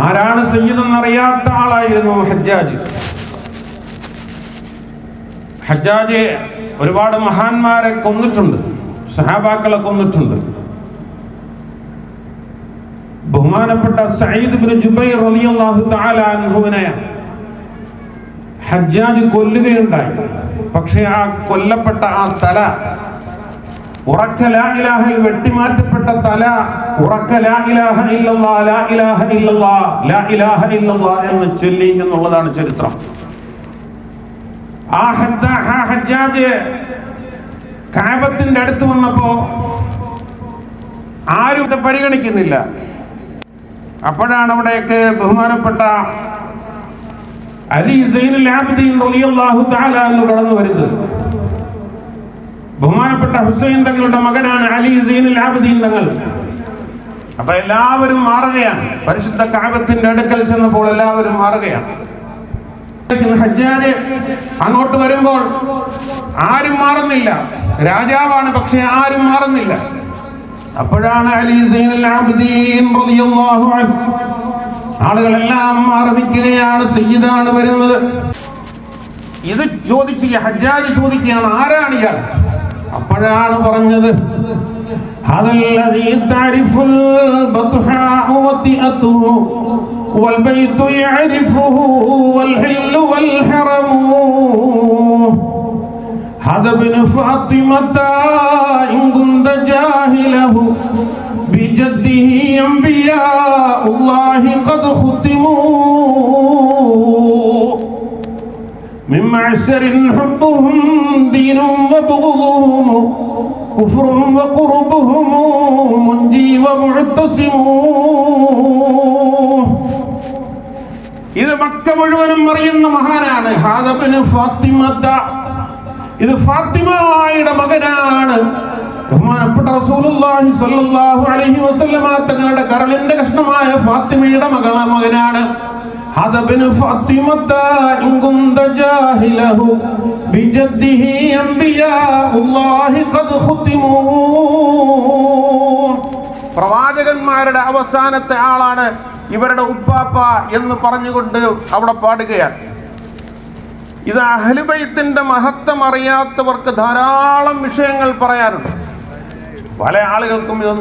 ആരാണ് സയ്യിദ് എന്നറിയാത്ത ആളായിരുന്നു ഹജ്ജാജ്. ഹജ്ജാജ് ഒരുപാട് മഹാന്മാരെ കൊന്നിട്ടുണ്ട്, സഹാബാക്കളെ കൊന്നിട്ടുണ്ട്. ബഹുമാനപ്പെട്ട സഈദ് ഇബ്നു ജുബൈർ റളിയല്ലാഹു തആല അൻഹുവിനെ ഹജ്ജാജ് കൊല്ലുകയുണ്ടായി. പക്ഷേ ആ കൊല്ലപ്പെട്ട ആ തല ഉറക്ക ലാ ഇലാഹ വെട്ടിമാറ്റപ്പെട്ട തല ഉറക്ക ലാ ഇലാഹ ഇല്ലല്ലാഹ് ലാ ഇലാഹ ഇല്ലല്ലാഹ് ലാ ഇലാഹ ഇല്ലല്ലാഹ് എന്ന് ചൊല്ലി എന്നുള്ളതാണ് ചരിത്രം. ആ ഹജ്ജാജ് കഅബത്തിന്റെ അടുത്ത് വന്നപ്പോ ആരും ഇത് പരിഗണിക്കുന്നില്ല. അപ്പോഴാണ് അവിടേക്ക് ബഹുമാനപ്പെട്ട അലി സൈനുൽ ആബിദീൻ റളിയല്ലാഹു തആല അൻഹു കടന്നു വരുന്നത്. ബഹുമാനപ്പെട്ട ഹുസൈൻ തങ്ങളുടെ മകനാണ് അലി സൈനുൽ ആബിദീൻ തങ്ങൾ. അപ്പൊ എല്ലാവരും മാറുകയാണ്. പരിശുദ്ധ കഅബത്തിന്റെ അടുക്കൽ ചെന്നപ്പോൾ എല്ലാവരും മാറുകയാണ്. ഹജ്ജാജ് അങ്ങോട്ട് വരുമ്പോൾ ആരും മാറുന്നില്ല. രാജാവാണ്, പക്ഷെ ആരും മാറുന്നില്ല. അപ്പോഴാണ് അലി സൈനുൽ ആബിദീൻ റളിയല്ലാഹു അൻഹു ആളുകളെല്ലാം മാറി നിൽക്കുകയാണ്. സയ്യിദാണ് വരുന്നത്. ഇത് ചോദിച്ച് ഹജ്ജാജ് ചോദിക്കുകയാണ്, ആരാണ് ഇയാൾ? അപ്പോഴാണ് പറഞ്ഞത്, ഹദല്ലദീ തഅരിഫുൽ ബത്ഹാഉ വതിഅതുഹു വൽ ബൈതു യഅരിഫുഹു വൽ ഹില്ലു വൽ ഹറമു ഹദ ഇബ്നു ഫാത്തിമത ഇൻ കുന്ത ജാഹിലഹു ബിജദ്ദിഹി അംബിയാഉല്ലാഹി ഖദ് ഖുതിമു من معسر حبهم دين وبغضهم كفر وقربهم منجي ومعتصم. ഇത് മക്ക മുഴുവനും അറിയുന്ന മഹാനാണ്. ഹാദ ഇബ്നു ഫാത്തിമത, ഇത് ഫാത്തിമയുടെ മകനാണ്. ബഹുമാനപ്പെട്ട റസൂലുള്ളാഹി സ്വല്ലല്ലാഹു അലൈഹി വസല്ലമ തങ്ങളുടെ കരളിന്റെ കഷ്ണമായ ഫാത്തിമയുടെ മകനാണ്. هذا بن فاطمة إن كنت جاهله بجده أنبياء الله قد ختموا. പ്രവാചകന്മാരുടെ അവസാനത്തെ ആളാണ് ഇവരുടെ ഉപ്പാപ്പ എന്ന് പറഞ്ഞുകൊണ്ട് അവിടെ പാടുകയാണ്. ഇത് അഹ്ലു ബൈത്തിന്റെ മഹത്വം അറിയാത്തവർക്ക് ധാരാളം വിഷയങ്ങൾ പറയാനുണ്ട്. പല ആളുകൾക്കും ഇതൊന്നും